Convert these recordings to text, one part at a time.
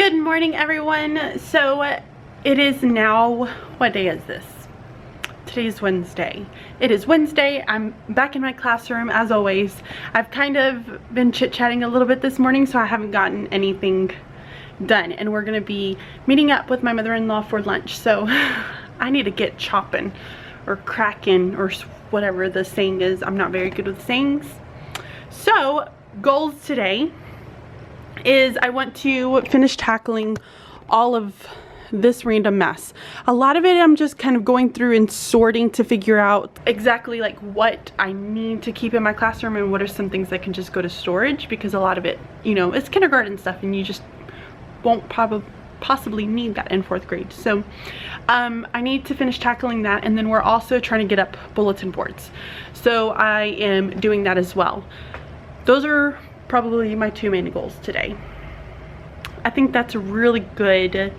Good morning, everyone. So it is now, what day is this? Today is Wednesday. It is Wednesday. I'm back in my classroom as always. I've kind of been chit-chatting a little bit this morning, so I haven't gotten anything done, and we're gonna be meeting up with my mother-in-law for lunch, so I need to get chopping or cracking or whatever the saying is. I'm not very good with sayings. So goals today is I want to finish tackling all of this random mess. A lot of it I'm just kind of going through and sorting to figure out exactly like what I need to keep in my classroom and what are some things that can just go to storage, because a lot of it, you know, it's kindergarten stuff and you just won't possibly need that in 4th grade. So I need to finish tackling that, and then we're also trying to get up bulletin boards. So I am doing that as well. Those are probably my 2 main goals today. I think that's a really good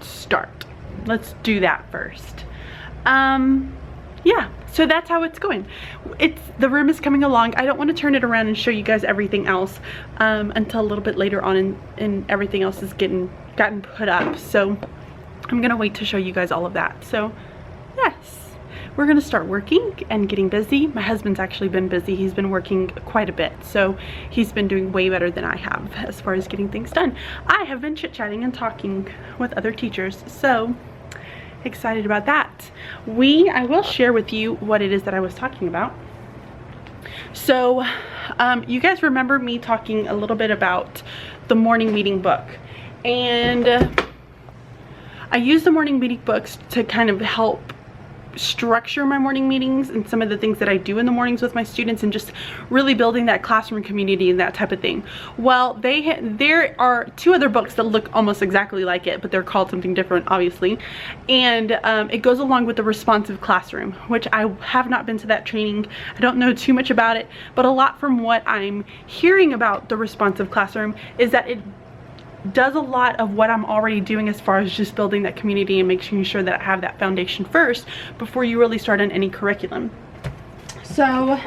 start. Let's do that first. Yeah, so that's how it's going. The room is coming along. I don't want to turn it around and show you guys everything else until a little bit later on, and everything else is gotten put up. So I'm gonna wait to show you guys all of that. So yes, we're gonna start working and getting busy. My husband's actually been busy. He's been working quite a bit, so he's been doing way better than I have as far as getting things done. I have been chit-chatting and talking with other teachers, so excited about that. I will share with you what it is that I was talking about. So you guys remember me talking a little bit about the morning meeting book, and I use the morning meeting books to kind of help structure my morning meetings and some of the things that I do in the mornings with my students, and just really building that classroom community and that type of thing. Well, there are 2 other books that look almost exactly like it, but they're called something different, obviously, and it goes along with the responsive classroom, which I have not been to that training. I don't know too much about it, but a lot from what I'm hearing about the responsive classroom is that it does a lot of what I'm already doing as far as just building that community and making sure that I have that foundation first before you really start on any curriculum. So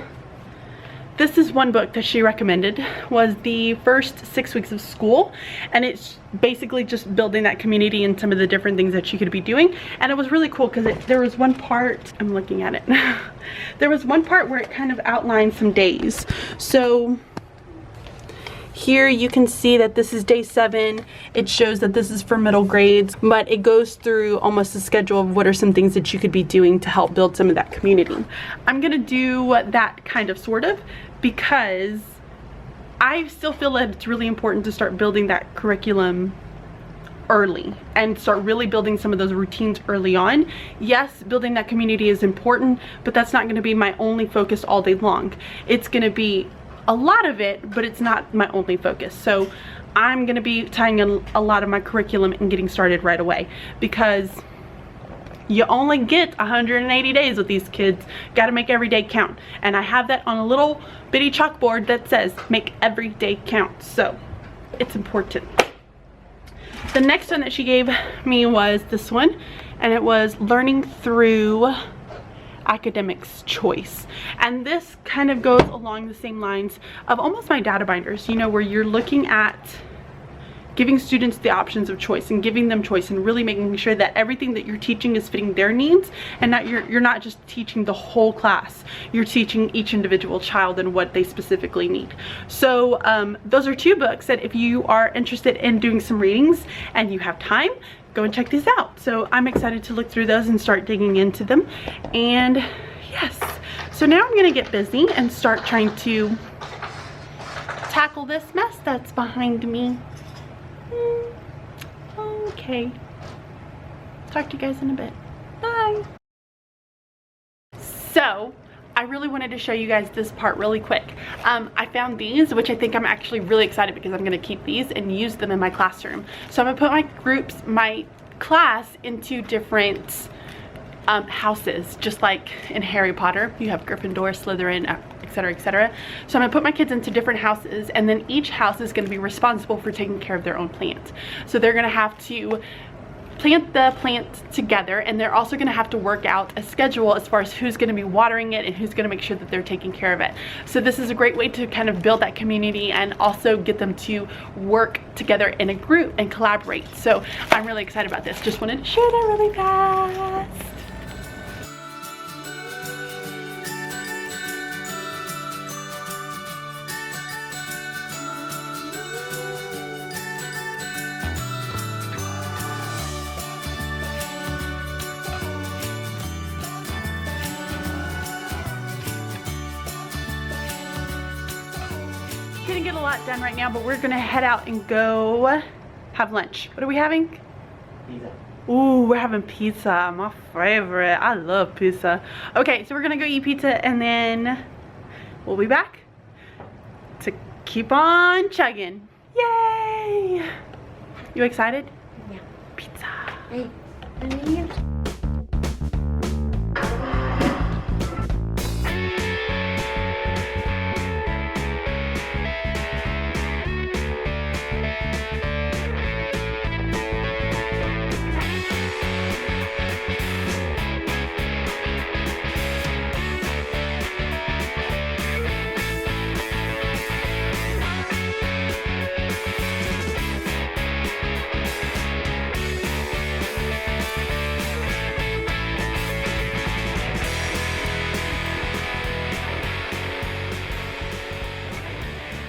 this is one book that she recommended, was the first 6 weeks of school, and it's basically just building that community and some of the different things that you could be doing. And it was really cool because there was one part, I'm looking at it, there was one part where it kind of outlined some days. So here you can see that this is day 7. It shows that this is for middle grades, but it goes through almost a schedule of what are some things that you could be doing to help build some of that community. I'm gonna do that kind of sort of because I still feel that it's really important to start building that curriculum early and start really building some of those routines early on. Yes, building that community is important, but that's not going to be my only focus all day long. It's going to be a lot of it, but it's not my only focus. So I'm going to be tying in a lot of my curriculum and getting started right away, because you only get 180 days with these kids. Got to make every day count, and I have that on a little bitty chalkboard that says make every day count, so it's important. The next one that she gave me was this one, and it was learning through academics choice, and this kind of goes along the same lines of almost my data binders, you know, where you're looking at giving students the options of choice and giving them choice and really making sure that everything that you're teaching is fitting their needs, and not you're not just teaching the whole class, you're teaching each individual child and what they specifically need. So those are 2 books that if you are interested in doing some readings and you have time, go and check these out. So I'm excited to look through those and start digging into them. And yes, so now I'm gonna get busy and start trying to tackle this mess that's behind me. Okay, talk to you guys in a bit. Bye. So I really wanted to show you guys this part really quick. I found these, which I think I'm actually really excited because I'm gonna keep these and use them in my classroom. So I'm gonna put my class into different houses, just like in Harry Potter. You have Gryffindor, Slytherin, etc., etc. So I'm gonna put my kids into different houses, and then each house is gonna be responsible for taking care of their own plants. So they're gonna have to plant the plants together, and they're also going to have to work out a schedule as far as who's going to be watering it and who's going to make sure that they're taking care of it. So this is a great way to kind of build that community and also get them to work together in a group and collaborate. So I'm really excited about this. Just wanted to share that really fast. Didn't get a lot done right now, but we're gonna head out and go have lunch. What are we having? Pizza. Ooh, we're having pizza, my favorite. I love pizza. Okay, so we're gonna go eat pizza and then we'll be back to keep on chugging. Yay! You excited? Yeah. Pizza. Hey,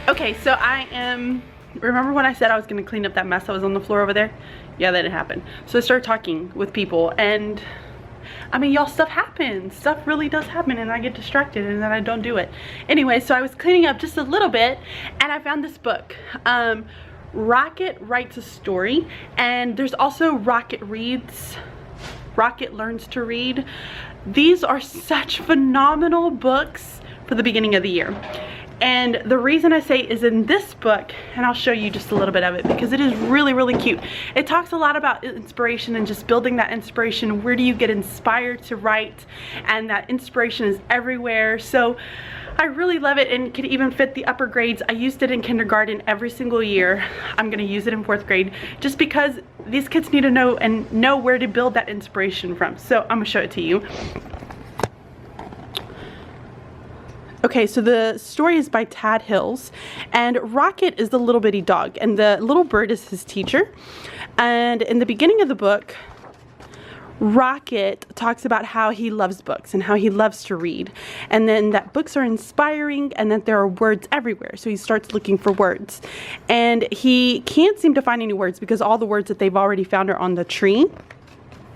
Okay, so I am, remember when I said I was gonna clean up that mess that was on the floor over there? Yeah, that didn't happen. So I started talking with people, and I mean, y'all, stuff happens. Stuff really does happen, and I get distracted and then I don't do it. Anyway, so I was cleaning up just a little bit and I found this book. Rocket Writes a Story, and there's also Rocket Reads. Rocket Learns to Read. These are such phenomenal books for the beginning of the year. And the reason I say is in this book, and I'll show you just a little bit of it because it is really, really cute. It talks a lot about inspiration and just building that inspiration. Where do you get inspired to write? And that inspiration is everywhere. So I really love it, and can even fit the upper grades. I used it in kindergarten every single year. I'm gonna use it in 4th grade just because these kids need to know where to build that inspiration from. So I'm gonna show it to you. Okay, so the story is by Tad Hills, and Rocket is the little bitty dog, and the little bird is his teacher. And in the beginning of the book, Rocket talks about how he loves books and how he loves to read, and then that books are inspiring and that there are words everywhere. So he starts looking for words, and he can't seem to find any words because all the words that they've already found are on the tree.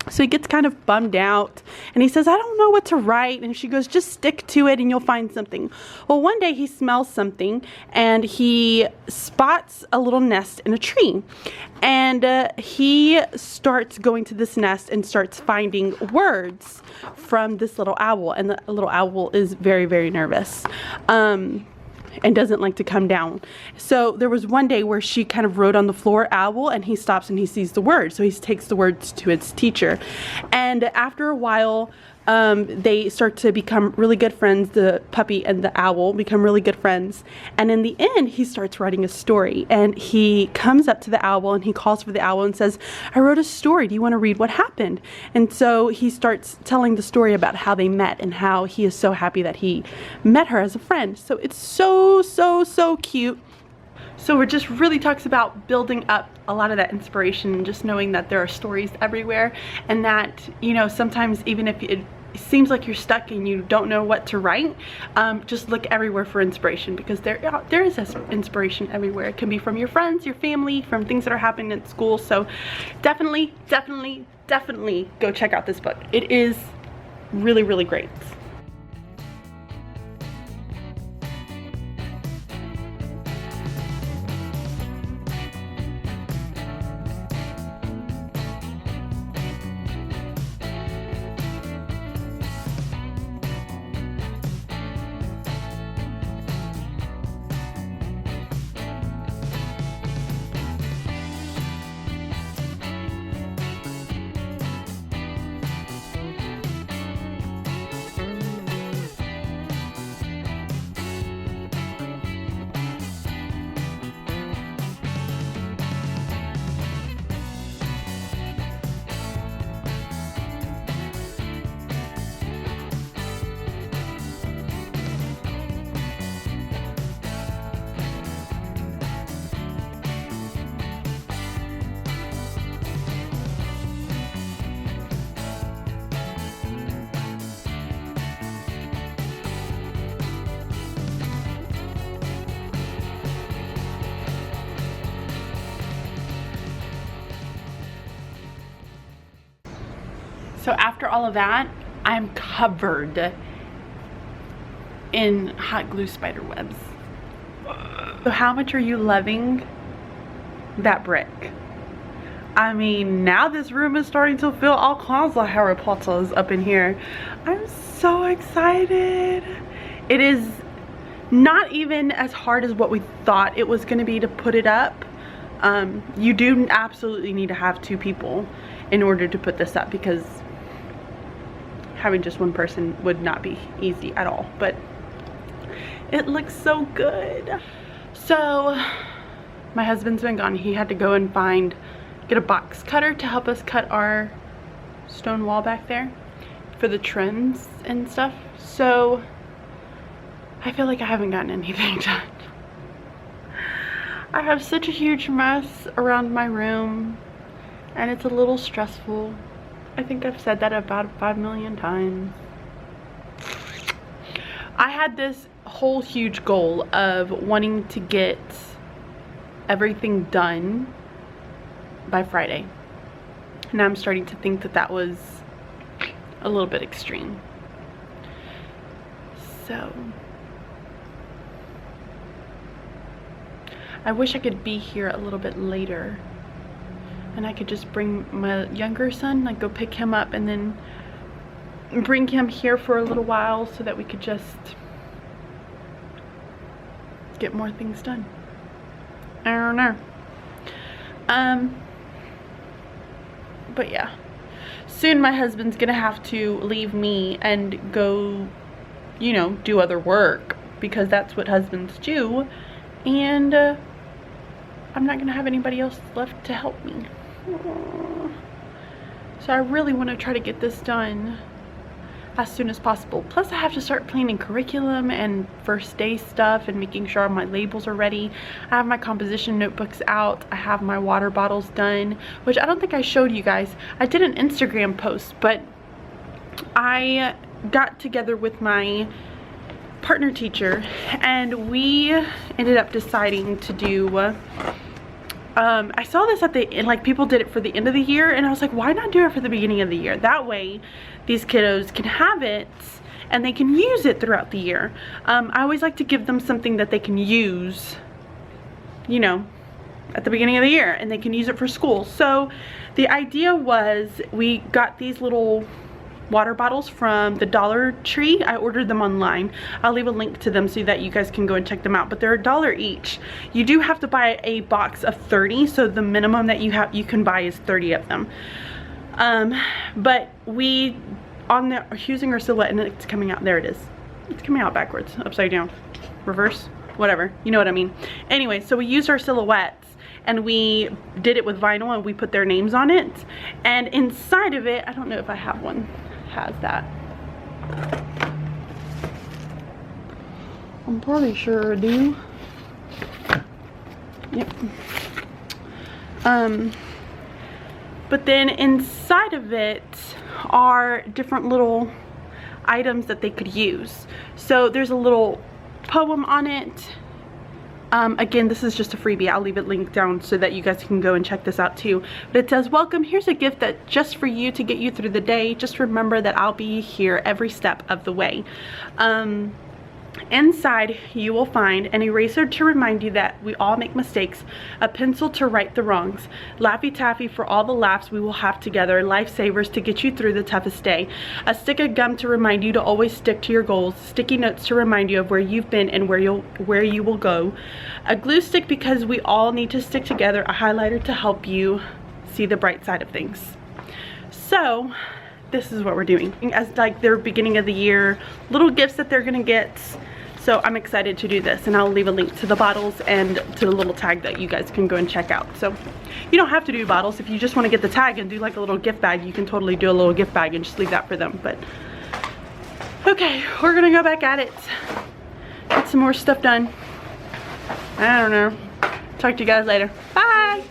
So he gets kind of bummed out, and he says, I don't know what to write. And she goes, just stick to it and you'll find something. Well, one day he smells something and he spots a little nest in a tree, and he starts going to this nest and starts finding words from this little owl. And the little owl is very, very nervous. And doesn't like to come down. So there was one day where she kind of wrote on the floor owl, and he stops and he sees the word. So he takes the words to its teacher. And after a while, they start to become really good friends. The puppy and the owl become really good friends. And in the end, he starts writing a story. And he comes up to the owl and he calls for the owl and says, I wrote a story. Do you want to read what happened? And so he starts telling the story about how they met and how he is so happy that he met her as a friend. So it's so, so, so cute. So it just really talks about building up a lot of that inspiration and just knowing that there are stories everywhere, and that, you know, sometimes even if it seems like you're stuck and you don't know what to write, just look everywhere for inspiration, because there is inspiration everywhere. It can be from your friends, your family, from things that are happening at school. So definitely, definitely, definitely go check out this book. It is really, really great. So after all of that, I'm covered in hot glue spider webs. So how much are you loving that brick? I mean, now this room is starting to feel all kinds of Harry Potters up in here. I'm so excited. It is not even as hard as what we thought it was going to be to put it up. You do absolutely need to have 2 people in order to put this up, because having just one person would not be easy at all. But it looks so good. So my husband's been gone. He had to go and get a box cutter to help us cut our stone wall back there for the trims and stuff. So I feel like I haven't gotten anything done. I have such a huge mess around my room and it's a little stressful. I think I've said that about 5 million times. I had this whole huge goal of wanting to get everything done by Friday. And I'm starting to think that that was a little bit extreme. So I wish I could be here a little bit later and I could just bring my younger son, like go pick him up and then bring him here for a little while so that we could just get more things done. I don't know. But yeah, soon my husband's gonna have to leave me and go, you know, do other work, because that's what husbands do, and I'm not gonna have anybody else left to help me. Aww. So I really want to try to get this done as soon as possible. Plus I have to start planning curriculum and first day stuff and making sure my labels are ready. I have my composition notebooks out. I have my water bottles done, which I don't think I showed you guys. I did an Instagram post, but I got together with my partner teacher and we ended up deciding to do I saw this at the end, like people did it for the end of the year, and I was like, why not do it for the beginning of the year? That way these kiddos can have it and they can use it throughout the year. I always like to give them something that they can use, you know, at the beginning of the year, and they can use it for school. So the idea was, we got these little water bottles from the Dollar Tree. I ordered them online. I'll leave a link to them so that you guys can go and check them out, but they're $1 each. You do have to buy a box of 30, so the minimum that you can buy is 30 of them. But we, using our silhouette, and it's coming out, there it is. It's coming out backwards, upside down, reverse, whatever, you know what I mean. Anyway, so we used our silhouettes and we did it with vinyl and we put their names on it, and inside of it, I don't know if I have one has that. I'm pretty sure I do. Yep. But then inside of it are different little items that they could use. So there's a little poem on it. Again, this is just a freebie. I'll leave it linked down so that you guys can go and check this out too. But it says, welcome, here's a gift that just for you to get you through the day. Just remember that I'll be here every step of the way. Inside you will find an eraser to remind you that we all make mistakes, a pencil to right the wrongs, Laffy Taffy for all the laughs we will have together, lifesavers to get you through the toughest day, a stick of gum to remind you to always stick to your goals, sticky notes to remind you of where you've been and where you will go, a glue stick because we all need to stick together, a highlighter to help you see the bright side of things. So this is what we're doing as like their beginning of the year little gifts that they're gonna get. So I'm excited to do this, and I'll leave a link to the bottles and to the little tag that you guys can go and check out. So you don't have to do bottles. If you just want to get the tag and do like a little gift bag, you can totally do a little gift bag and just leave that for them. But okay, we're gonna go back at it, get some more stuff done. I don't know, talk to you guys later. Bye.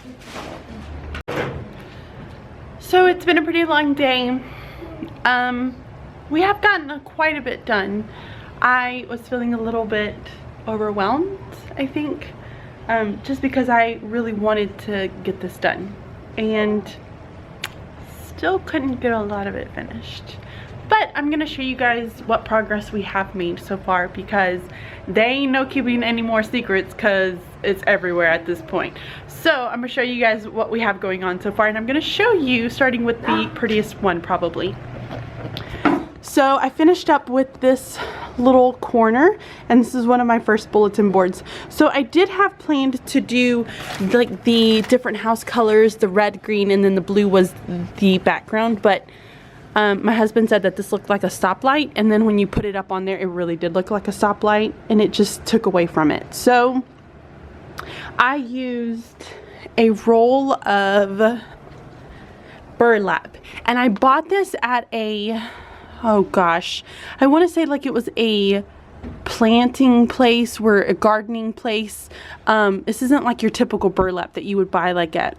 So it's been a pretty long day. We have gotten quite a bit done. I was feeling a little bit overwhelmed, I think, just because I really wanted to get this done, and still couldn't get a lot of it finished. But I'm gonna show you guys what progress we have made so far, because they ain't no keeping any more secrets because it's everywhere at this point. So I'm gonna show you guys what we have going on so far, and I'm gonna show you starting with the prettiest one probably. So I finished up with this little corner, and this is one of my first bulletin boards. So I did have planned to do like the different house colors, the red, green, and then the blue was the background, but my husband said that this looked like a stoplight, and then when you put it up on there, it really did look like a stoplight, and it just took away from it. So I used a roll of burlap, and I bought this at a, oh gosh, I want to say like it was a planting place, or a gardening place. This isn't like your typical burlap that you would buy like at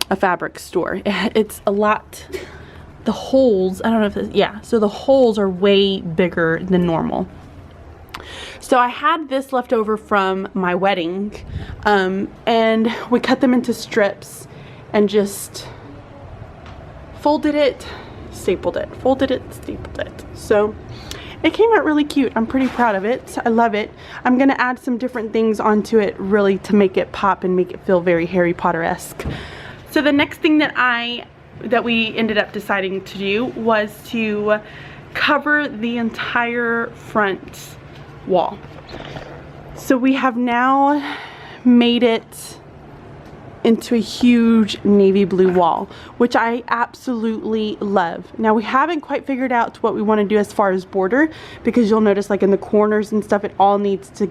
a fabric store. It's a lot. The holes, I don't know if this, yeah, so the holes are way bigger than normal. So I had this left over from my wedding, and we cut them into strips and just folded it, stapled it, folded it, stapled it. So it came out really cute. I'm pretty proud of it. I love it. I'm gonna add some different things onto it really to make it pop and make it feel very Harry Potter-esque. So the next thing that we ended up deciding to do was to cover the entire front wall. So we have now made it into a huge navy blue wall, which I absolutely love. Now we haven't quite figured out what we want to do as far as border, because you'll notice like in the corners and stuff, it all needs to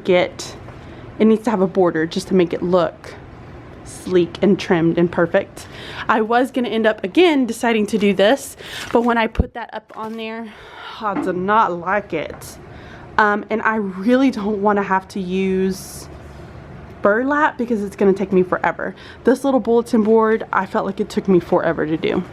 have a border just to make it look sleek and trimmed and perfect. I was gonna end up again deciding to do this, but when I put that up on there, I did not like it. And I really don't want to have to use burlap because it's gonna take me forever. This little bulletin board, I felt like it took me forever to do.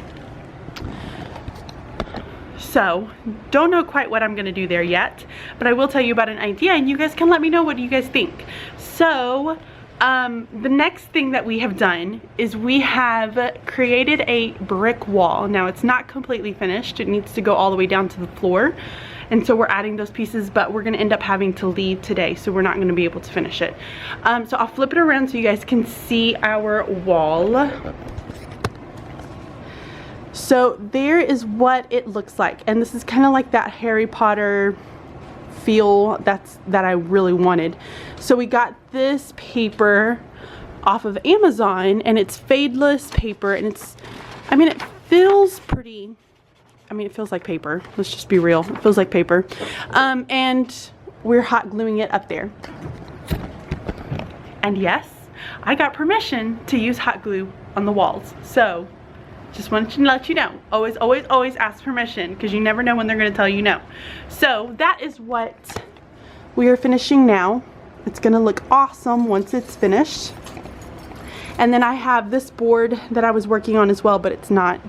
So don't know quite what I'm gonna do there yet, but I will tell you about an idea, and you guys can let me know what you guys think. So the next thing that we have done is we have created a brick wall. Now it's not completely finished. It needs to go all the way down to the floor. And so we're adding those pieces, but we're gonna end up having to leave today, so we're not gonna be able to finish it. So I'll flip it around so you guys can see our wall. So there is what it looks like. And this is kind of like that Harry Potter feel that I really wanted. So we got this paper off of Amazon, and it's fadeless paper, and it's, I mean, it feels pretty, I mean, it feels like paper. Let's just be real. It feels like paper. And we're hot gluing it up there. And yes, I got permission to use hot glue on the walls. So just wanted to let you know. Always, always, always ask permission, because you never know when they're going to tell you no. So that is what we are finishing now. It's going to look awesome once it's finished. And then I have this board that I was working on as well, but it's not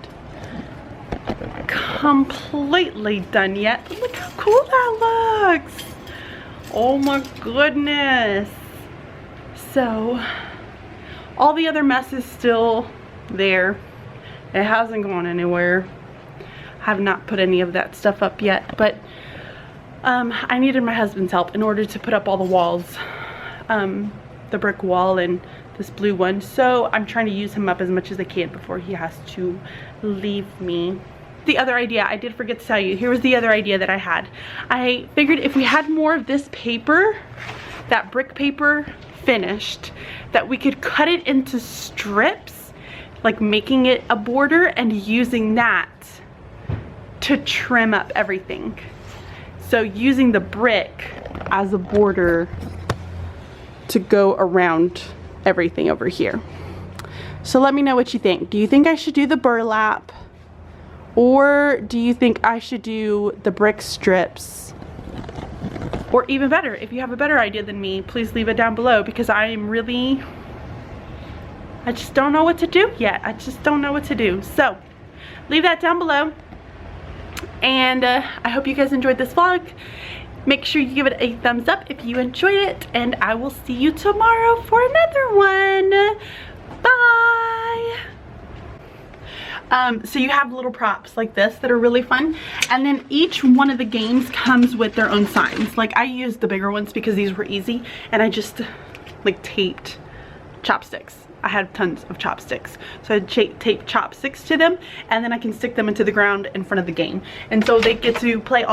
completely done yet. But look how cool that looks. Oh my goodness. So all the other mess is still there. It hasn't gone anywhere. I have not put any of that stuff up yet, but I needed my husband's help in order to put up all the walls, the brick wall and this blue one. So I'm trying to use him up as much as I can before he has to leave me. The other idea, I did forget to tell you, here was the other idea that I had. I figured if we had more of this paper, that brick paper finished, that we could cut it into strips, like making it a border and using that to trim up everything. So using the brick as a border to go around everything over here. So let me know what you think. Do you think I should do the burlap, or do you think I should do the brick strips? Or even better, if you have a better idea than me, please leave it down below, because I just don't know what to do yet. I just don't know what to do. So leave that down below. And I hope you guys enjoyed this vlog. Make sure you give it a thumbs up if you enjoyed it. And I will see you tomorrow for another one. Bye. So you have little props like this that are really fun. And then each one of the games comes with their own signs. Like I used the bigger ones because these were easy, and I just like taped chopsticks. I had tons of chopsticks, so I tape chopsticks to them, and then I can stick them into the ground in front of the game, and so they get to play all